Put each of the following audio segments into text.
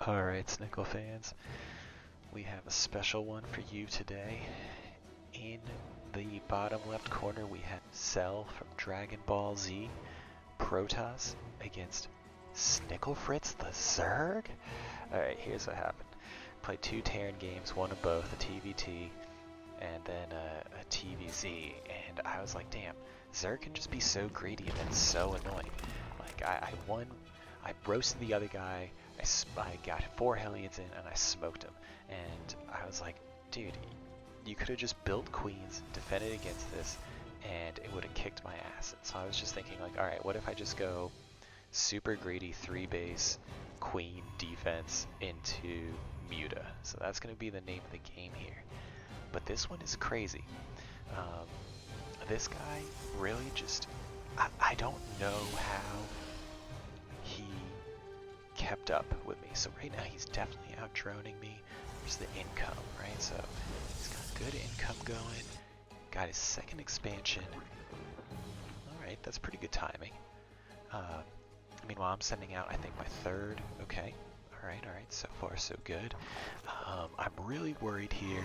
Alright, Snickle fans, we have a special one for you today. In the bottom left corner, we have Cell from Dragon Ball Z, Protoss against Snickle the ZERG. Alright, here's what happened. Played two Terran games, one of both, a TVT and then a TVZ, and I was like, damn, ZERG can just be so greedy and then so annoying. Like, I won, I roasted the other guy, I got 4 Hellions in and I smoked him. And I was like, dude, you could have just built queens, defended against this, and it would have kicked my ass. And so I was just thinking like, alright, what if I just go super greedy 3 base queen defense into Muta? So that's going to be the name of the game here. But this one is crazy. This guy really just, I don't know how he kept up with me. So right now he's definitely out droning me. There's the income, right? So he's got good income going. Got his second expansion. Alright, that's pretty good timing. Meanwhile, I'm sending out, I think, my third. Okay. Alright, so far so good. I'm really worried here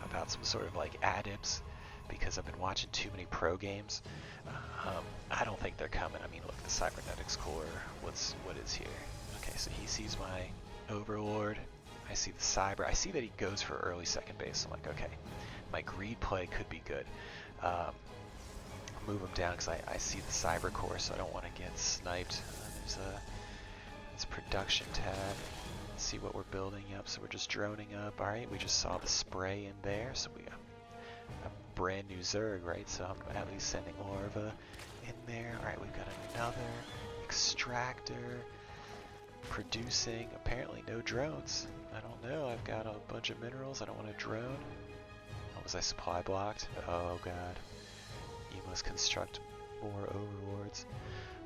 about some sort of like add-ins because I've been watching too many pro games. I don't think they're coming. I mean, look, the cybernetics core, what is here? Okay, so he sees my overlord. I see the cyber. I see that he goes for early second base. I'm like, okay, my greed play could be good. Move him down because I see the cyber core, so I don't want to get sniped. There's this production tab. Let's see what we're building up. So we're just droning up. All right, we just saw the spray in there, so we got a brand new ZERG, right? So I'm at least sending larva in there. All right, we've got another extractor producing. Apparently no drones. I don't know. I've got a bunch of minerals. I don't want a drone. Oh, was I supply blocked? Oh god. You must construct more overlords.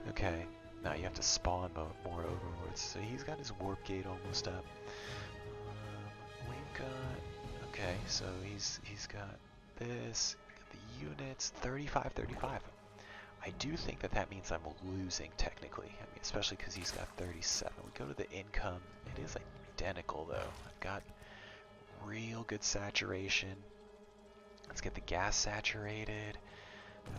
Okay. Now you have to spawn more overlords. So he's got his warp gate almost up. We've got, okay, so he's got this, got the units, 35. I do think that means I'm losing technically. I mean, especially because he's got 37. We go to the income. It is identical though. I've got real good saturation. Let's get the gas saturated.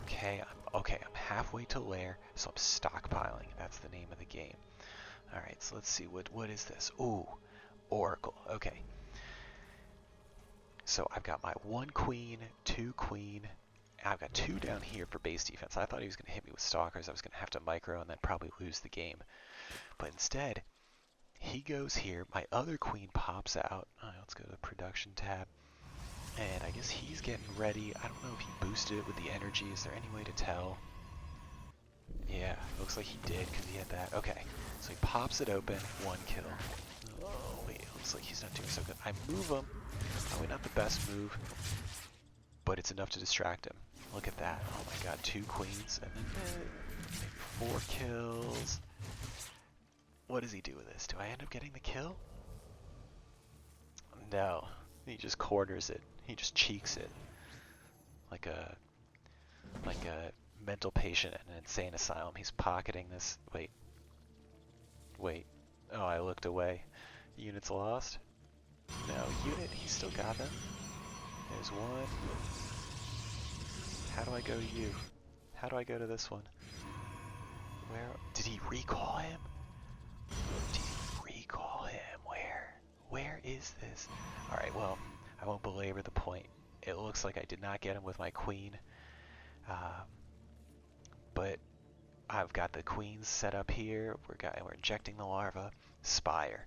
Okay, I'm halfway to lair, so I'm stockpiling. That's the name of the game. All right, so let's see what is this? Ooh, Oracle. Okay. So I've got my 1 queen, 2 queen. I've got 2 down here for base defense. I thought he was going to hit me with stalkers. I was going to have to micro and then probably lose the game. But instead, he goes here. My other queen pops out. All right, let's go to the production tab. And I guess he's getting ready. I don't know if he boosted it with the energy. Is there any way to tell? Yeah, looks like he did because he had that. Okay, so he pops it open. 1 kill. Oh, wait, looks like he's not doing so good. I move him. Probably not the best move, but it's enough to distract him. Look at that. Oh my god, 2 queens. And then maybe 4 kills. What does he do with this? Do I end up getting the kill? No. He just corners it. He just cheeks it. Like a mental patient in an insane asylum. He's pocketing this. Wait. Oh, I looked away. Units lost? No, unit, he still got them. There's 1. How do I go to you? How do I go to this one? Where? Did he recall him? Did he recall him? Where is this? Alright, well, I won't belabor the point. It looks like I did not get him with my queen. But I've got the queens set up here. We're injecting the larva. Spire.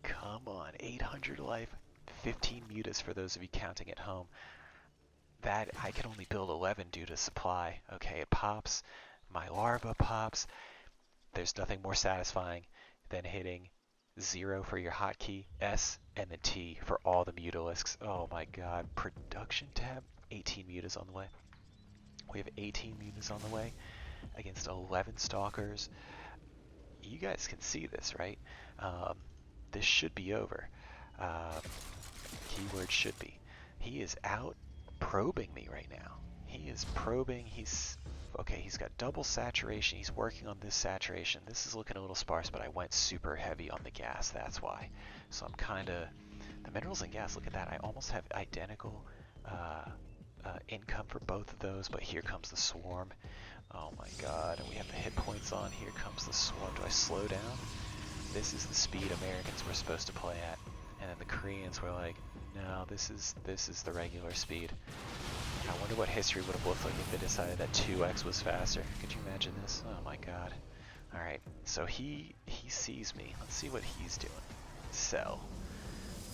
Come on, 800 life, 15 mutas for those of you counting at home. That, I can only build 11 due to supply. Okay, it pops. My larva pops. There's nothing more satisfying than hitting 0 for your hotkey, S, and then T for all the mutalisks. Oh my god. Production tab, 18 mutas on the way. We have 18 mutas on the way against 11 stalkers. You guys can see this, right? This should be over. Keyword should be. He is out probing me right now. He is probing. He's Okay, he's got double saturation. He's working on this saturation. This is looking a little sparse, but I went super heavy on the gas. That's why. So I'm kind of... The minerals and gas, look at that. I almost have identical income for both of those, but here comes the swarm. Oh my god, and we have the hit points on. Here comes the swarm. Do I slow down? This is the speed Americans were supposed to play at. And then the Koreans were like, no, this is the regular speed. I wonder what history would have looked like if they decided that 2x was faster. Could you imagine this? Oh my god. Alright, so he sees me. Let's see what he's doing. Sell.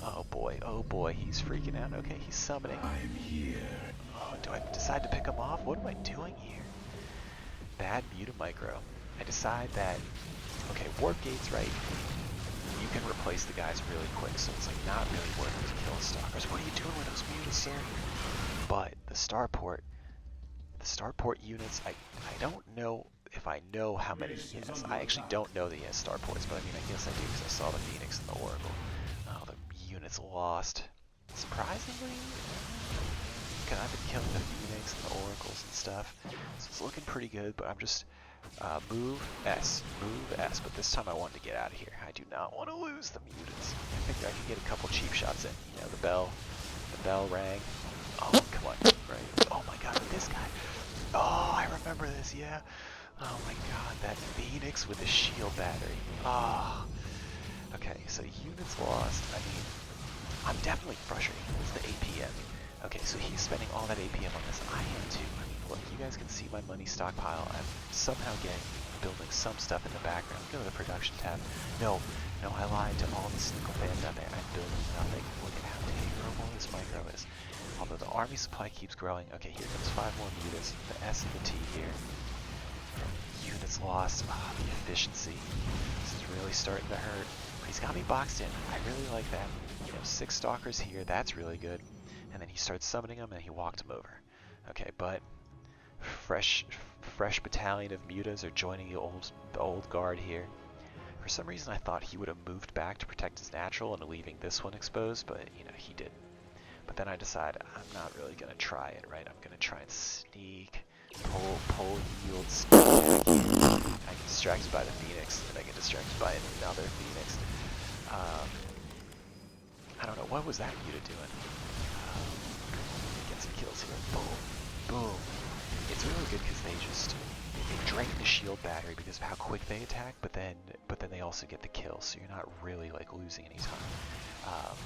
Oh boy, he's freaking out. Okay, he's summoning. I'm here. Oh, do I decide to pick him off? What am I doing here? Bad muta micro. I decide that, okay, warp gates, right? You can replace the guys really quick, so it's like not really worth it to kill stalkers. What are you doing with those mutas, sir? But the starport units, I don't know if I know how many he has. I actually don't know that he has starports, but I mean, I guess I do because I saw the Phoenix and the Oracle. Oh, the unit's lost. Surprisingly, because I've been killing the Phoenix and the Oracles and stuff, so it's looking pretty good, but I'm just move S, but this time I wanted to get out of here. I do not want to lose the mutants. I think I can get a couple cheap shots in. You know, the bell rang. Oh, come on, right? Oh my god, this guy. Oh, I remember this, yeah. Oh my god, that Phoenix with the shield battery. Oh. Okay, so units lost. I mean, I'm definitely frustrated. It's the APM. Okay, so he's spending all that APM on this. I am too. I mean, look, you guys can see my money stockpile. I'm somehow building some stuff in the background. Go to the production tab. No, I lied to all the Snickle fans out there. I'm building nothing. Look at how terrible this micro is. Although the army supply keeps growing. Okay, here comes 5 more mutas. The S and the T here. Units lost. Ah, the efficiency. This is really starting to hurt. But he's got me boxed in. I really like that. You know, 6 stalkers here. That's really good. And then he starts summoning them and he walked them over. Okay, but fresh battalion of mutas are joining the old guard here. For some reason I thought he would have moved back to protect his natural and leaving this one exposed, but you know, he didn't. But then I decided I'm not really gonna try it, right? I'm gonna try and sneak, pull yield, sneak back in. I get distracted by the Phoenix, and I get distracted by another Phoenix. I don't know, what was that muta doing? Get some kills here. Boom, boom. It's really good because they drain the shield battery because of how quick they attack, but then they also get the kill, so you're not really like losing any time.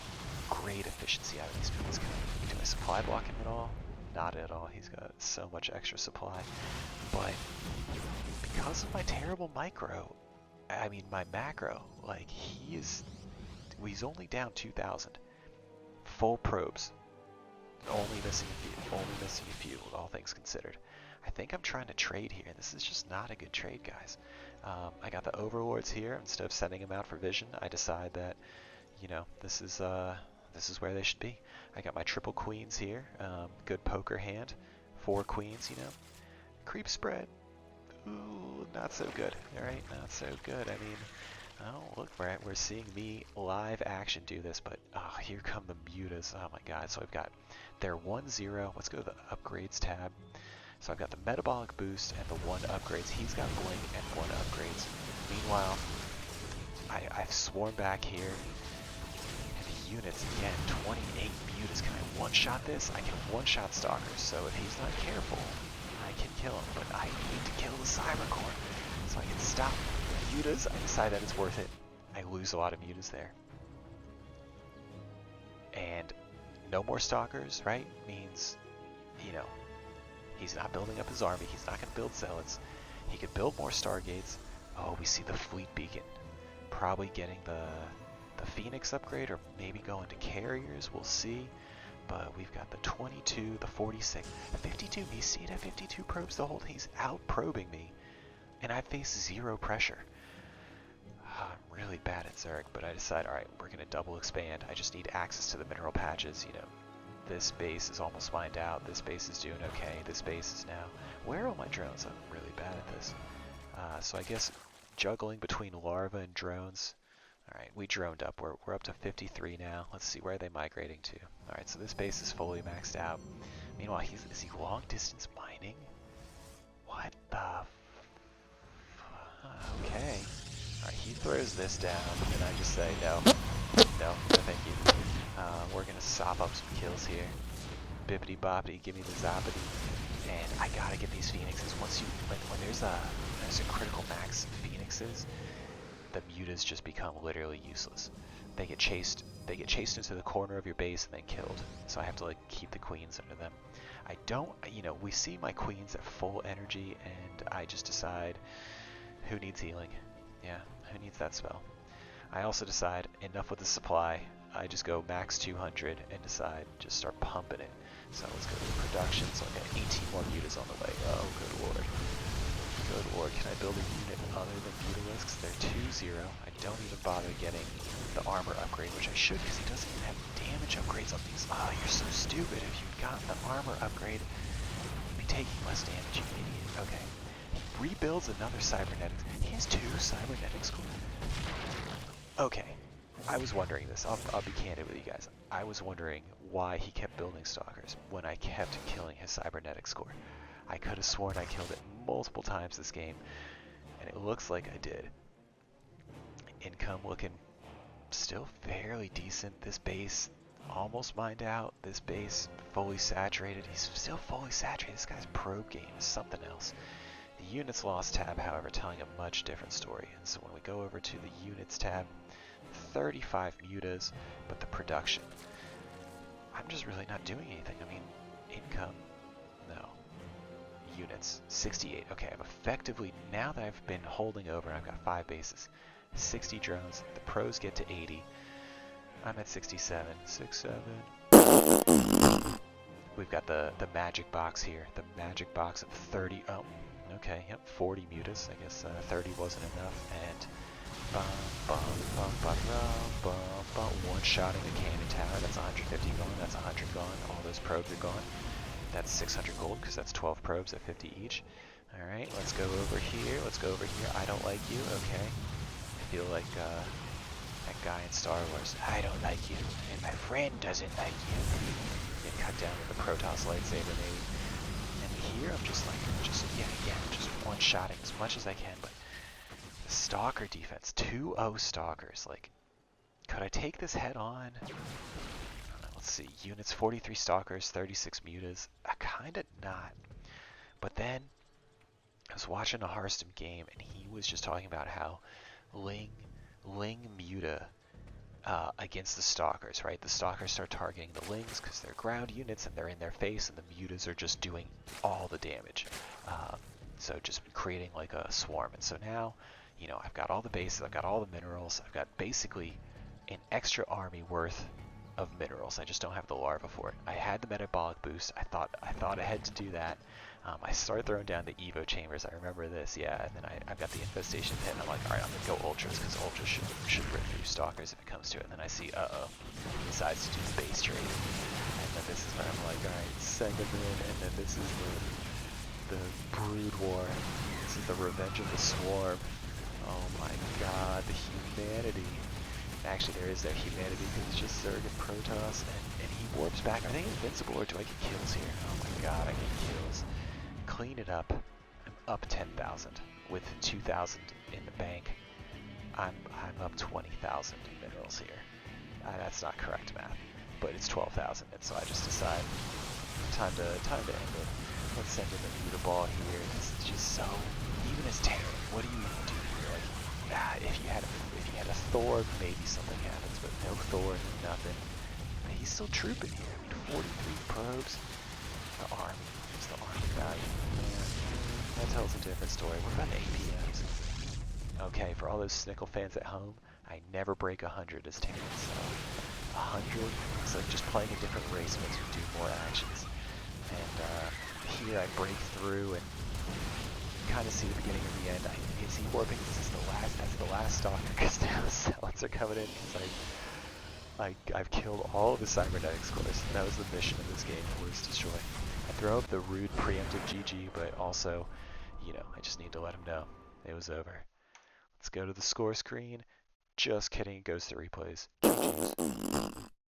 Great efficiency out of these people. Do I supply block him at all? Not at all. He's got so much extra supply. But because of my terrible micro, I mean my macro, like he's only down 2,000. Full probes. Only missing a few, all things considered. I think I'm trying to trade here. This is just not a good trade, guys. I got the overlords here. Instead of sending them out for vision, I decide that, you know, this is where they should be. I got my triple queens here. Good poker hand. 4 queens, you know. Creep spread. Ooh, not so good. All right, not so good. I mean, oh, look, we're seeing me live action do this, but oh, here come the mutas. Oh my god. So I've got their 1-0. Let's go to the upgrades tab. So I've got the metabolic boost and the 1 upgrades. He's got blink and 1 upgrades. Meanwhile, I've swarmed back here. And the units, again, 28 mutas. Can I one-shot this? I can one-shot stalkers, so if he's not careful, I can kill him. But I need to kill the cybercore so I can stop mutas. I decide that it's worth it. I lose a lot of mutas there. And no more stalkers, right? Means, you know, he's not building up his army. He's not going to build zealots. He could build more stargates. Oh, we see the fleet beacon. Probably getting the Phoenix upgrade, or maybe going to carriers. We'll see. But we've got the 22, the 46, the 52. You see it at 52 probes the whole. He's out probing me, and I face 0 pressure. I'm really bad at Zerg, but I decide, all right, we're going to double expand. I just need access to the mineral patches, you know. This base is almost mined out. This base is doing okay. This base is now... Where are all my drones? I'm really bad at this. So I guess juggling between larva and drones. Alright, we droned up. We're up to 53 now. Let's see, where are they migrating to? Alright, so this base is fully maxed out. Meanwhile, is he long distance mining? What the okay. Alright, he throws this down, and I just say, no, no thank you. We're gonna sop up some kills here. Bippity boppity, give me the zoppity. And I gotta get these phoenixes. Once you, when there's a critical max phoenixes, the mutas just become literally useless. They get chased into the corner of your base and then killed. So I have to like keep the queens under them. I don't, we see my queens at full energy, and I just decide, who needs healing? Yeah, who needs that spell? I also decide, enough with the supply. I just go max 200 and decide, just start pumping it. So let's go to the production. So I got 18 more mutas on the way. Oh, good lord. Good lord. Can I build a unit other than mutalisks? They're 2-0. I don't even bother getting the armor upgrade, which I should, because he doesn't even have damage upgrades on these. Oh, you're so stupid. If you'd gotten the armor upgrade, you'd be taking less damage, you idiot. Okay. He rebuilds another cybernetics. He has 2 cybernetics. Okay. I was wondering this. I'll be candid with you guys. I was wondering why he kept building stalkers when I kept killing his cybernetic score. I could have sworn I killed it multiple times this game, and it looks like I did. Income looking still fairly decent. This base almost mined out. This base fully saturated. He's still fully saturated. This guy's probe game is something else. The units lost tab, however, telling a much different story. And so when we go over to the units tab, 35 mutas, but the production, I'm just really not doing anything. I mean, income, no. Units, 68. Okay, I've effectively, now that I've been holding over, I've got 5 bases, 60 drones, the pros get to 80, I'm at 67, 67. We've got the magic box here, the magic box of 30, oh, okay, yep, 40 mutas, I guess 30 wasn't enough, and one-shotting the cannon tower, that's 150 gone, that's 100 gone, all those probes are gone. That's 600 gold, because that's 12 probes at 50 each. Alright, let's go over here, I don't like you, okay. I feel like that guy in Star Wars, I don't like you, and my friend doesn't like you. Get cut down with the Protoss lightsaber maybe. And here I'm just one-shotting as much as I can, but Stalker defense, 2-0 stalkers, like, could I take this head on? Let's see, units, 43 stalkers, 36 mutas, kinda not. But then, I was watching a Hearthstone game, and he was just talking about how Ling muta against the stalkers, right? The stalkers start targeting the Lings because they're ground units, and they're in their face, and the mutas are just doing all the damage. So just creating like a swarm. And so now, I've got all the bases, I've got all the minerals, I've got basically an extra army worth of minerals. I just don't have the larva for it. I had the metabolic boost. I thought ahead to do that. I started throwing down the Evo chambers. I remember this, yeah. And then I've got the infestation pit, and I'm like, all right, I'm gonna go ultras because ultras should rip through stalkers if it comes to it. And then I see, he decides to do the base trade. And then this is where I'm like, all right, send him in. And then this is the brood war. This is the revenge of the swarm. Oh my god, the humanity. Actually, there is that humanity because it's just Zerg and Protoss, and he warps back. Are they invincible, or do I get kills here? Oh my god, I get kills. Clean it up. I'm up 10,000 with 2,000 in the bank. I'm up 20,000 minerals here. That's not correct math, but it's 12,000, and so I just decide time to end it. Let's send in the muta ball here. This is just so, even as Terran, what do you even do here? Like, if you had a Thor, maybe something happens, but no Thor, nothing. But he's still trooping here. I mean, 43 probes. The army, just the army value. Yeah, that tells a different story. What about APMs? Okay, for all those Snickle fans at home, I never break 100 as Terran, so 100, it's like just playing a different race makes you do more actions. And here I break through and kind of see the beginning and the end. Is he warping? This is the last. That's the last stalker, because now the Zealots are coming in. Because I've killed all of the cybernetics cores. That was the mission of this game, was destroy. I throw up the rude preemptive GG, but also, I just need to let him know it was over. Let's go to the score screen. Just kidding, it goes to replays. GG's.